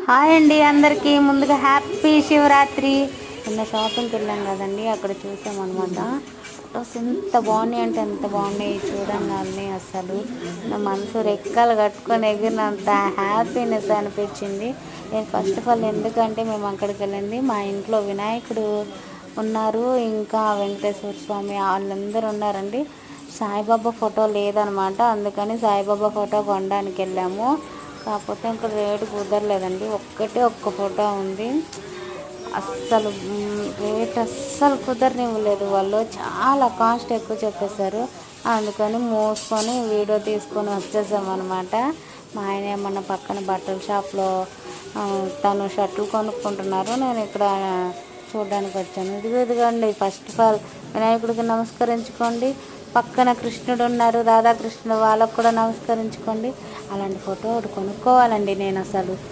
Hi అండి అందరికీ ముందుగా హ్యాపీ శివరాత్రి. నిన్న షాపింగ్కి వెళ్ళాం కదండి, అక్కడ చూసామన్నమాట. ఫొటోస్ ఎంత బాగున్నాయి అంటే ఎంత బాగున్నాయి, చూడంగానే అసలు నా మనసు రెక్కలు కట్టుకొని ఎగిరినంత హ్యాపీనెస్ అనిపించింది. నేను ఫస్ట్ ఆఫ్ ఆల్ ఎందుకంటే మేము అక్కడికి వెళ్ళింది, మా ఇంట్లో వినాయకుడు ఉన్నారు, ఇంకా వెంకటేశ్వర స్వామి వాళ్ళందరూ ఉన్నారండి. సాయిబాబా ఫోటో లేదనమాట, అందుకని సాయిబాబా ఫోటో కొనడానికి వెళ్ళాము. కాకపోతే ఇంకా రేటు కుదరలేదండి, ఒక్క ఫోటో ఉంది. అస్సలు రేట్ అస్సలు కుదరనివ్వలేదు, వాళ్ళు చాలా కాస్ట్ ఎక్కువ చెప్పేశారు. అందుకని మూసుకొని వీడియో తీసుకొని వచ్చేసామన్నమాట. మా ఆయన ఏమన్నా పక్కన బట్టల షాప్లో తను షర్ట్లు కొనుక్కుంటున్నారు, నేను ఇక్కడ చూడడానికి వచ్చాను. ఇదిగోండి, ఫస్ట్ ఆఫ్ ఆల్ వినాయకుడికి నమస్కరించుకోండి. పక్కన కృష్ణుడు ఉన్నారు, రాధాకృష్ణుడు, వాళ్ళకు కూడా నమస్కరించుకోండి. అలాంటి ఫోటో ఒకటి కొనుక్కోవాలండి నేను అసలు.